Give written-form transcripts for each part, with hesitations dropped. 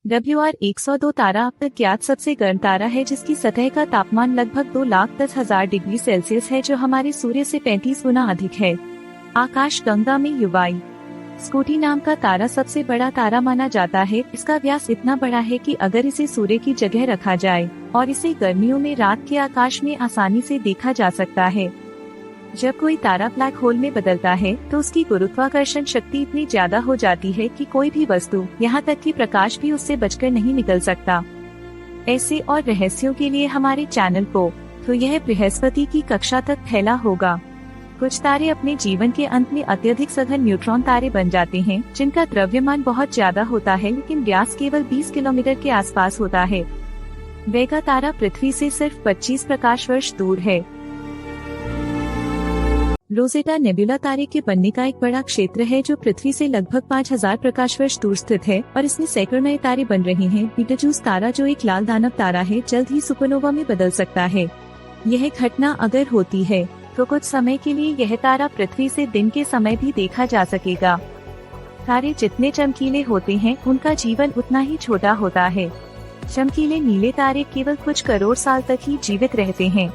WR102 तारा अब तक ज्ञात सबसे गर्म तारा है, जिसकी सतह का तापमान लगभग 2,10,000 डिग्री सेल्सियस है, जो हमारे सूर्य से 35 गुना अधिक है। आकाशगंगा में युवाई स्कूटी नाम का तारा सबसे बड़ा तारा माना जाता है। इसका व्यास इतना बड़ा है कि अगर इसे सूर्य की जगह रखा जाए और इसे गर्मियों में रात के आकाश में आसानी से देखा जा सकता है। जब कोई तारा ब्लैक होल में बदलता है तो उसकी गुरुत्वाकर्षण शक्ति इतनी ज्यादा हो जाती है कि कोई भी वस्तु, यहाँ तक कि प्रकाश भी उससे बचकर नहीं निकल सकता। ऐसे और रहस्यों के लिए हमारे चैनल को तो यह बृहस्पति की कक्षा तक फैला होगा। कुछ तारे अपने जीवन के अंत में अत्यधिक सघन न्यूट्रॉन तारे बन जाते हैं, जिनका द्रव्यमान बहुत ज्यादा होता है लेकिन व्यास केवल 20 किलोमीटर के आसपास होता है। वेगा तारा पृथ्वी से सिर्फ 25 प्रकाश वर्ष दूर है। रोज़ेटा नेबुला तारे के बनने का एक बड़ा क्षेत्र है, जो पृथ्वी से लगभग 5000 प्रकाश वर्ष दूर स्थित है और इसमें सैकड़ों नए तारे बन रहे हैं। बीटलजूस तारा, जो एक लाल दानव तारा है, जल्द ही सुपरनोवा में बदल सकता है। यह घटना अगर होती है तो कुछ समय के लिए यह तारा पृथ्वी से दिन के समय भी देखा जा सकेगा। तारे जितने चमकीले होते हैं, उनका जीवन उतना ही छोटा होता है। चमकीले नीले तारे केवल कुछ करोड़ साल तक ही जीवित रहते हैं।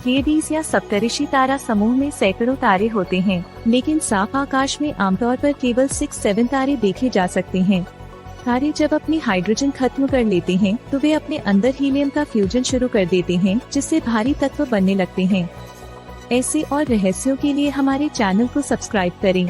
प्लेयडीज या सप्तऋषि तारा समूह में सैकड़ों तारे होते हैं, लेकिन साफ आकाश में आमतौर पर केवल 6-7 तारे देखे जा सकते हैं। तारे जब अपनी हाइड्रोजन खत्म कर लेते हैं तो वे अपने अंदर हीलियम का फ्यूजन शुरू कर देते हैं, जिससे भारी तत्व बनने लगते हैं। ऐसे और रहस्यों के लिए हमारे चैनल को सब्सक्राइब करें।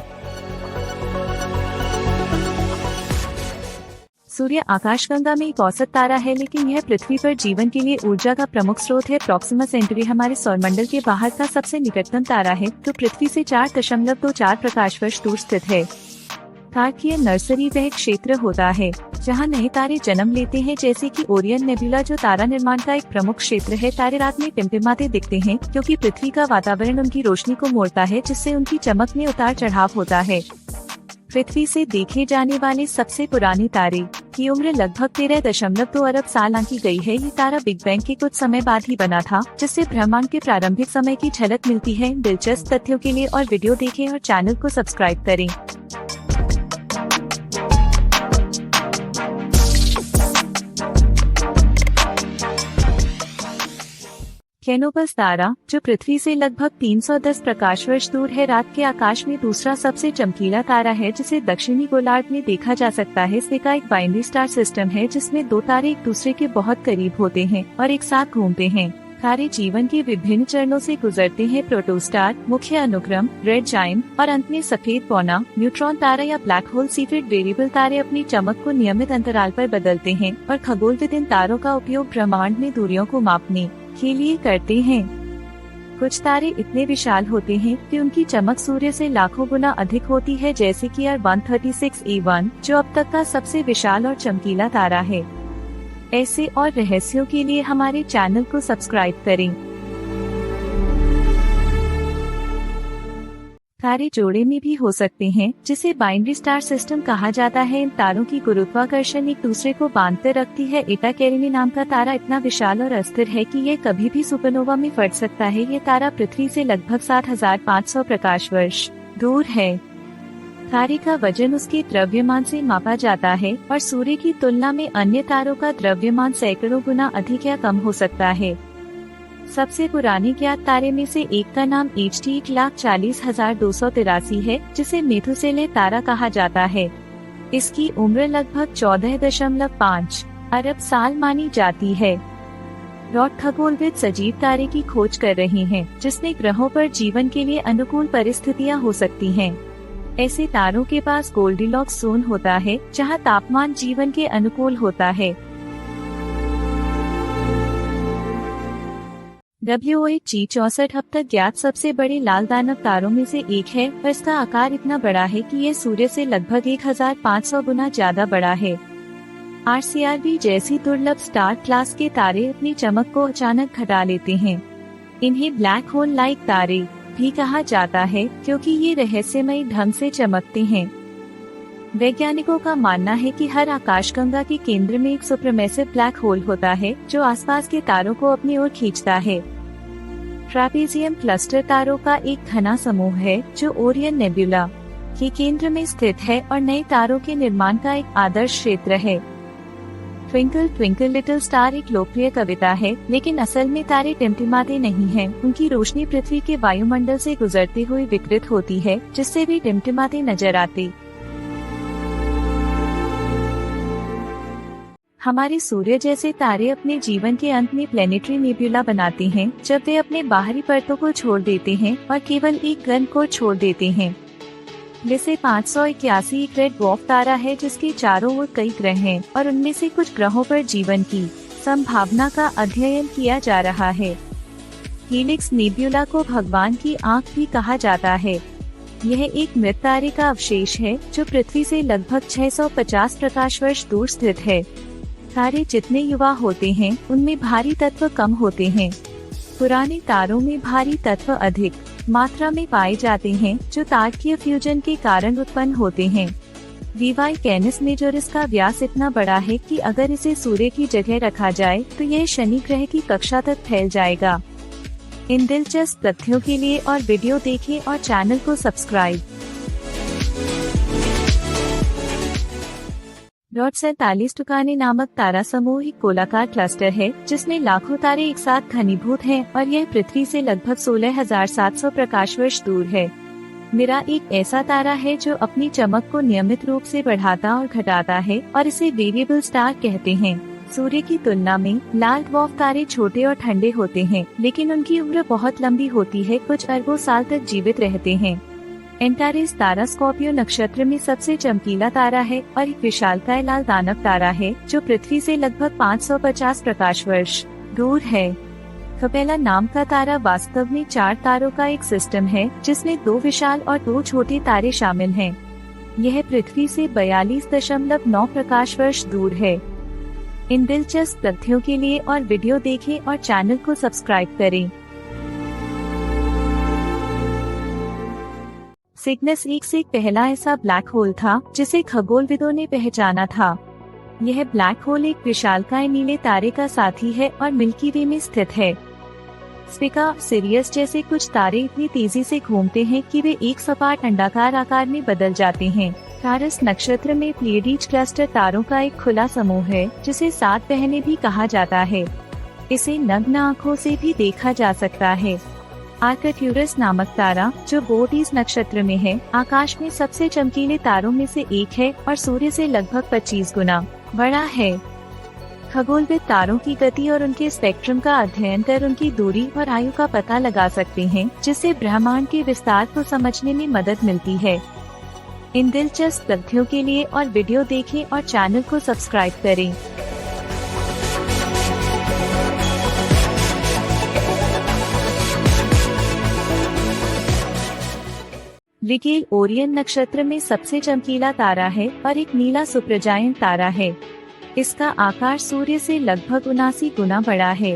सूर्य आकाशगंगा में एक औसत तारा है, लेकिन यह पृथ्वी पर जीवन के लिए ऊर्जा का प्रमुख स्रोत है। प्रॉक्सिमा सेंटरी हमारे सौरमंडल के बाहर का सबसे निकटतम तारा है, तो पृथ्वी से 4.24 प्रकाश वर्ष दूर स्थित है। तारकीय नर्सरी वह क्षेत्र होता है जहां नए तारे जन्म लेते हैं, जैसे कि ओरियन नेबुला, जो तारा निर्माण का एक प्रमुख क्षेत्र है। तारे रात में टिमटिमाते दिखते हैं क्योंकि पृथ्वी का वातावरण उनकी रोशनी को मोड़ता है, जिससे उनकी चमक में उतार चढ़ाव होता है। पृथ्वी से देखे जाने वाले सबसे पुराने तारे की उम्र लगभग 13.2 अरब साल आंकी गई है। ये तारा बिग बैंग के कुछ समय बाद ही बना था, जिससे ब्रह्मांड के प्रारंभिक समय की झलक मिलती है। दिलचस्प तथ्यों के लिए और वीडियो देखें और चैनल को सब्सक्राइब करें। कैनोपस तारा, जो पृथ्वी से लगभग 310 प्रकाश वर्ष दूर है, रात के आकाश में दूसरा सबसे चमकीला तारा है, जिसे दक्षिणी गोलार्ध में देखा जा सकता है। इसका एक बाइनरी स्टार सिस्टम है, जिसमें 2 तारे एक दूसरे के बहुत करीब होते हैं और एक साथ घूमते हैं। तारे जीवन के विभिन्न चरणों से गुजरते हैं। प्रोटोस्टार, मुख्य अनुक्रम, रेड जायंट और अंत में सफेद पौना। न्यूट्रॉन तारा या ब्लैक होल सीफ्रेड वेरिएबल तारे अपनी चमक को नियमित अंतराल पर बदलते हैं और खगोलविद इन तारों का उपयोग ब्रह्मांड में दूरियों को मापने के लिए करते हैं। कुछ तारे इतने विशाल होते हैं कि उनकी चमक सूर्य से लाखों गुना अधिक होती है, जैसे कि R136A1, जो अब तक का सबसे विशाल और चमकीला तारा है। ऐसे और रहस्यों के लिए हमारे चैनल को सब्सक्राइब करें। तारे जोड़े में भी हो सकते हैं, जिसे बाइनरी स्टार सिस्टम कहा जाता है। इन तारों की गुरुत्वाकर्षण एक दूसरे को बांधते रखती है। एटा कैरिनी नाम का तारा इतना विशाल और अस्थिर है कि यह कभी भी सुपरनोवा में फट सकता है। यह तारा पृथ्वी से लगभग 7,500 प्रकाश वर्ष दूर है। तारे का वजन उसके द्रव्यमान से मापा जाता है और सूर्य की तुलना में अन्य तारों का द्रव्यमान सैकड़ों गुना अधिक या कम हो सकता है। सबसे पुराने ज्ञात तारे में से एक का नाम HT 1,40,283 है, जिसे मेथुसेलह तारा कहा जाता है। इसकी उम्र लगभग 14.5 अरब साल मानी जाती है। रॉड खगोलविद सजीव तारे की खोज कर रहे हैं, जिसमें ग्रहों पर जीवन के लिए अनुकूल परिस्थितियां हो सकती हैं। ऐसे तारों के पास गोल्डीलॉक्स जोन होता है, जहां तापमान जीवन के अनुकूल होता है। WOHG 64 अब तक ज्ञात सबसे बड़े लाल दानव तारों में से एक है, पर इसका आकार इतना बड़ा है कि यह सूर्य से लगभग 1500 गुना ज्यादा बड़ा है। RCRB जैसी दुर्लभ स्टार क्लास के तारे अपनी चमक को अचानक घटा लेते हैं। इन्हें ब्लैक होल लाइक तारे भी कहा जाता है, क्योंकि ये रहस्यमयी ढंग से चमकते हैं। वैज्ञानिकों का मानना है कि हर आकाशगंगा के केंद्र में एक सुपरमैसिव ब्लैक होल होता है, जो आसपास के तारों को अपनी ओर खींचता है। ट्रैपेजियम क्लस्टर तारों का एक घना समूह है, जो ओरियन नेबुला के केंद्र में स्थित है और नए तारों के निर्माण का एक आदर्श क्षेत्र है। ट्विंकल ट्विंकल लिटिल स्टार एक लोकप्रिय कविता है, लेकिन असल में तारे टिमटिमाते नहीं हैं। उनकी रोशनी पृथ्वी के वायुमंडल से गुजरते हुए विकृत होती है, जिससे वे टिमटिमाते नजर आते। हमारे सूर्य जैसे तारे अपने जीवन के अंत में प्लेनेटरी नेब्यूला बनाते हैं, जब वे अपने बाहरी परतों को छोड़ देते हैं और केवल एक ग्रह को छोड़ देते हैं। जैसे 581 एक रेड ड्वार्फ तारा है, जिसके चारों ओर कई ग्रह हैं और उनमें से कुछ ग्रहों पर जीवन की संभावना का अध्ययन किया जा रहा है। हीलिक्स नेब्यूला को भगवान की आंख भी कहा जाता है। यह एक मृत तारे का अवशेष है, जो पृथ्वी से लगभग 650 प्रकाश वर्ष दूर स्थित है। तारे जितने युवा होते हैं, उनमें भारी तत्व कम होते हैं। पुराने तारों में भारी तत्व अधिक मात्रा में पाए जाते हैं, जो तारकीय फ्यूजन के कारण उत्पन्न होते हैं। वीवाई कैनिस मेजोरिस का व्यास इतना बड़ा है कि अगर इसे सूर्य की जगह रखा जाए तो यह शनि ग्रह की कक्षा तक फैल जाएगा। इन दिलचस्प तथ्यों के लिए और वीडियो देखें और चैनल को सब्सक्राइब। रॉड 47 टुकाने नामक तारा समूह एक गोलाकार क्लस्टर है, जिसमें लाखों तारे एक साथ घनीभूत हैं और यह पृथ्वी से लगभग 16,700 प्रकाश वर्ष दूर है। मिरा एक ऐसा तारा है जो अपनी चमक को नियमित रूप से बढ़ाता और घटाता है और इसे वेरिएबल स्टार कहते हैं। सूर्य की तुलना में लाल ड्वार्फ तारे छोटे और ठंडे होते हैं, लेकिन उनकी उम्र बहुत लंबी होती है, कुछ अरबों साल तक जीवित रहते हैं। एंटारेस तारा स्कॉर्पियो नक्षत्र में सबसे चमकीला तारा है और एक विशालकाय लाल दानव तारा है, जो पृथ्वी से लगभग 550 प्रकाश वर्ष दूर है। कपेला नाम का तारा वास्तव में 4 तारों का एक सिस्टम है, जिसमें 2 विशाल और 2 छोटे तारे शामिल हैं। यह पृथ्वी से 42.9 प्रकाश वर्ष दूर है। इन दिलचस्प तथ्यों के लिए और वीडियो देखें और चैनल को सब्सक्राइब करें। सिग्नस एक से पहला ऐसा ब्लैक होल था जिसे खगोलविदों ने पहचाना था। यह ब्लैक होल एक विशालकाय नीले तारे का साथी है और मिल्की वे में स्थित है। स्पिका सिरियस जैसे कुछ तारे इतनी तेजी से घूमते हैं कि वे एक सपाट अंडाकार आकार में बदल जाते हैं। टारस नक्षत्र में प्लेइडीज क्लस्टर तारों का एक खुला समूह है, जिसे 7 बहनें भी कहा जाता है। इसे नग्न आँखों से भी देखा जा सकता है। आर्कट्यूरस नामक तारा, जो बोटीज नक्षत्र में है, आकाश में सबसे चमकीले तारों में से एक है और सूर्य से लगभग 25 गुना बड़ा है। खगोलविद तारों की गति और उनके स्पेक्ट्रम का अध्ययन कर उनकी दूरी और आयु का पता लगा सकते हैं, जिससे ब्रह्मांड के विस्तार को समझने में मदद मिलती है। इन दिलचस्प तथ्यों के लिए और वीडियो देखें और चैनल को सब्सक्राइब करें। रिगेल ओरियन नक्षत्र में सबसे चमकीला तारा है और एक नीला सुपरजायंट तारा है। इसका आकार सूर्य से लगभग 79 गुना बड़ा है।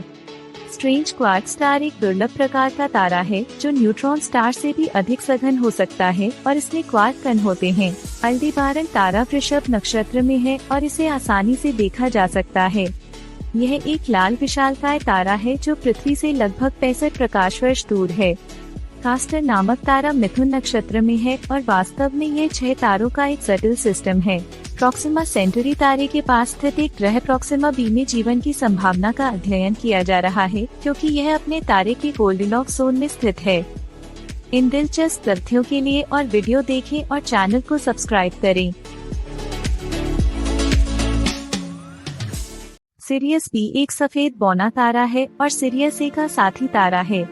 स्ट्रेंज क्वार्ट्ज स्टार एक दुर्लभ प्रकार का तारा है, जो न्यूट्रॉन स्टार से भी अधिक सघन हो सकता है और इसमें क्वार्क कण होते हैं। अल्देबारन तारा वृषभ नक्षत्र में है और इसे आसानी से देखा जा सकता है। यह एक लाल विशालकाय तारा है, जो पृथ्वी से लगभग 65 प्रकाश वर्ष दूर है। कास्टर नामक तारा मिथुन नक्षत्र में है और वास्तव में यह 6 तारों का एक जटिल सिस्टम है। प्रॉक्सिमा सेंटरी तारे के पास स्थित एक ग्रह प्रॉक्सिमा बी में जीवन की संभावना का अध्ययन किया जा रहा है, क्योंकि यह अपने तारे के गोल्डिलॉक्स जोन में स्थित है। इन दिलचस्प तथ्यों के लिए और वीडियो देखें और चैनल को सब्सक्राइब करें। सिरियस बी एक सफेद बौना तारा है और सिरियस ए का साथी तारा है।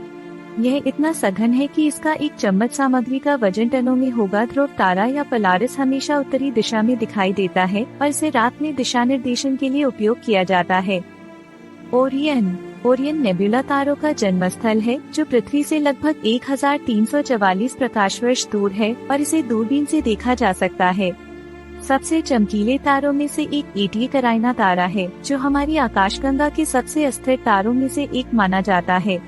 यह इतना सघन है कि इसका एक चम्मच सामग्री का वजन टनों में होगा। ध्रुव तारा या पोलारिस हमेशा उत्तरी दिशा में दिखाई देता है और इसे रात में दिशा निर्देशन के लिए उपयोग किया जाता है। ओरियन नेबुला तारों का जन्म स्थल है, जो पृथ्वी से लगभग 1344 प्रकाश वर्ष दूर है और इसे दूरबीन से देखा जा सकता है। सबसे चमकीले तारों में से एक एटीए कैराइना तारा है, जो हमारी आकाशगंगा के सबसे अस्थिर तारों में से एक माना जाता है।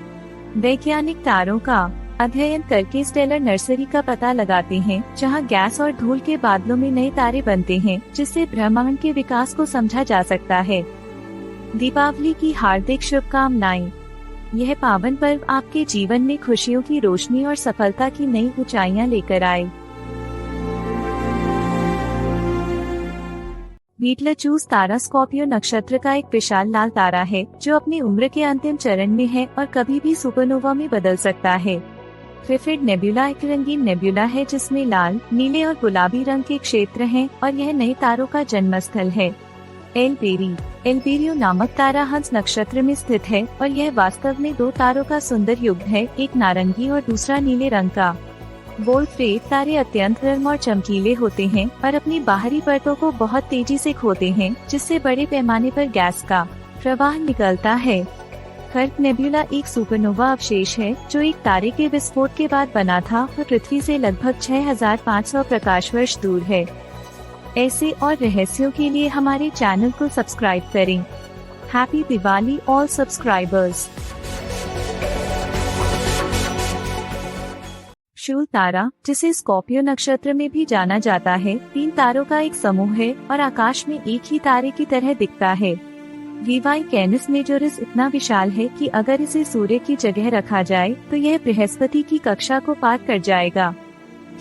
वैज्ञानिक तारों का अध्ययन करके स्टेलर नर्सरी का पता लगाते हैं, जहां गैस और धूल के बादलों में नए तारे बनते हैं, जिससे ब्रह्मांड के विकास को समझा जा सकता है। दीपावली की हार्दिक शुभकामनाएं। यह पावन पर्व आपके जीवन में खुशियों की रोशनी और सफलता की नई ऊंचाइयां लेकर आए। बीटलजूस तारा स्कॉर्पियो नक्षत्र का एक विशाल लाल तारा है जो अपनी उम्र के अंतिम चरण में है और कभी भी सुपरनोवा में बदल सकता है। ग्रिफिड नेबुला एक रंगीन नेबुला है जिसमें लाल, नीले और गुलाबी रंग के क्षेत्र हैं और यह नए तारों का जन्मस्थल है। एल्पेरियो नामक तारा हंस नक्षत्र में स्थित है और यह वास्तव में दो तारों का सुंदर युग्म है, एक नारंगी और दूसरा नीले रंग का। वोल्फ्रेट तारे अत्यंत गर्म और चमकीले होते हैं और अपनी बाहरी परतों को बहुत तेजी से खोते हैं, जिससे बड़े पैमाने पर गैस का प्रवाह निकलता है। कर्क नेबुला एक सुपरनोवा अवशेष है जो एक तारे के विस्फोट के बाद बना था और पृथ्वी से लगभग 6500 प्रकाश वर्ष दूर है। ऐसे और रहस्यों के लिए हमारे चैनल को सब्सक्राइब करें। Happy Diwali all subscribers. शूल तारा, जिसे स्कॉर्पियो नक्षत्र में भी जाना जाता है, 3 तारों का एक समूह है और आकाश में एक ही तारे की तरह दिखता है। वीवाई कैनिस मेजोरिस इतना विशाल है कि अगर इसे सूर्य की जगह रखा जाए तो यह बृहस्पति की कक्षा को पार कर जाएगा।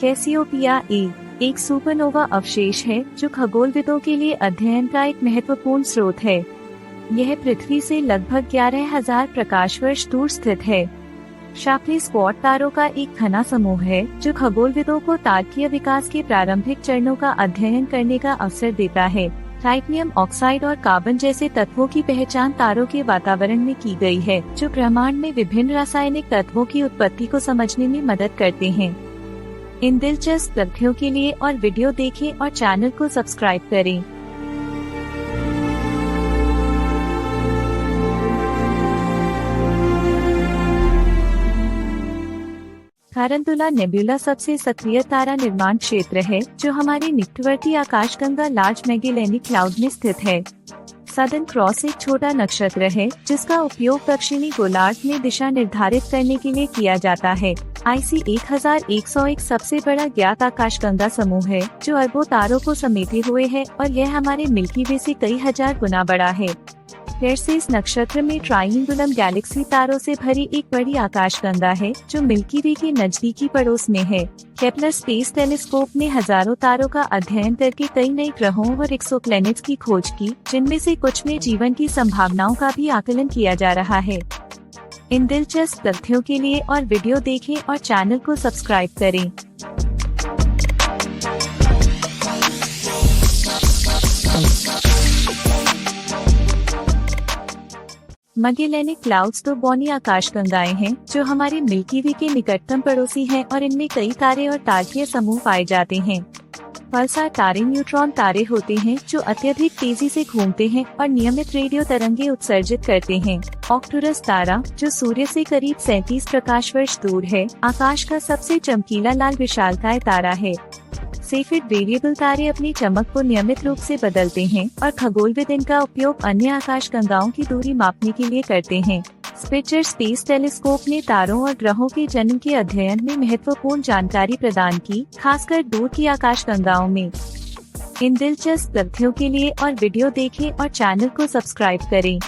कैसियोपिया ए एक सुपरनोवा अवशेष है जो खगोलविदों के लिए अध्ययन का एक महत्वपूर्ण स्रोत है। यह पृथ्वी से लगभग 11,000 प्रकाश वर्ष दूर स्थित है। शाप्ली स्क्वाड तारों का एक घना समूह है जो खगोलविदों को तारकीय विकास के प्रारंभिक चरणों का अध्ययन करने का अवसर देता है। टाइटेनियम ऑक्साइड और कार्बन जैसे तत्वों की पहचान तारों के वातावरण में की गई है जो ब्रह्मांड में विभिन्न रासायनिक तत्वों की उत्पत्ति को समझने में मदद करते हैं। इन दिलचस्प तथ्यों के लिए और वीडियो देखें और चैनल को सब्सक्राइब करें। तारंतुला नेबुला सबसे सक्रिय तारा निर्माण क्षेत्र है जो हमारे निकटवर्ती आकाशगंगा लार्ज मैगेलेनिक क्लाउड में स्थित है। सदर्न क्रॉस एक छोटा नक्षत्र है जिसका उपयोग दक्षिणी गोलार्ध में दिशा निर्धारित करने के लिए किया जाता है। IC 1101 सबसे बड़ा ज्ञात आकाशगंगा समूह है जो अरबों तारों को समेटे हुए है और यह हमारे मिल्की वे से कई हजार गुना बड़ा है। पेर्सेस नक्षत्र में ट्राइएंगुलम गैलेक्सी तारों से भरी एक बड़ी आकाशगंगा है जो मिल्की वे के नजदीकी पड़ोस में है। केपलर स्पेस टेलीस्कोप ने हजारों तारों का अध्ययन करके कई नए ग्रहों और एक्सोप्लैनेट्स की खोज की, जिनमें से कुछ में जीवन की संभावनाओं का भी आकलन किया जा रहा है। इन दिलचस्प तथ्यों के लिए और वीडियो देखें और चैनल को सब्सक्राइब करें। मैगेलेनिक क्लाउड्स दो बौनी आकाशगंगाएं हैं जो हमारे मिल्की वे के निकटतम पड़ोसी हैं और इनमें कई तारे और तारकीय समूह पाए जाते हैं। पल्सार तारे न्यूट्रॉन तारे होते हैं जो अत्यधिक तेजी से घूमते हैं और नियमित रेडियो तरंगे उत्सर्जित करते हैं। आर्कटुरस तारा, जो सूर्य से करीब 37 प्रकाश वर्ष दूर है, आकाश का सबसे चमकीला लाल विशालकाय तारा है। सेफिड वेरिएबल तारे अपनी चमक को नियमित रूप से बदलते हैं और खगोलविद इनका उपयोग अन्य आकाशगंगाओं की दूरी मापने के लिए करते हैं। स्पिट्जर स्पेस टेलीस्कोप ने तारों और ग्रहों के जन्म के अध्ययन में महत्वपूर्ण जानकारी प्रदान की, खासकर दूर की आकाशगंगाओं में। इन दिलचस्प तथ्यों के लिए और वीडियो देखें और चैनल को सब्सक्राइब करें।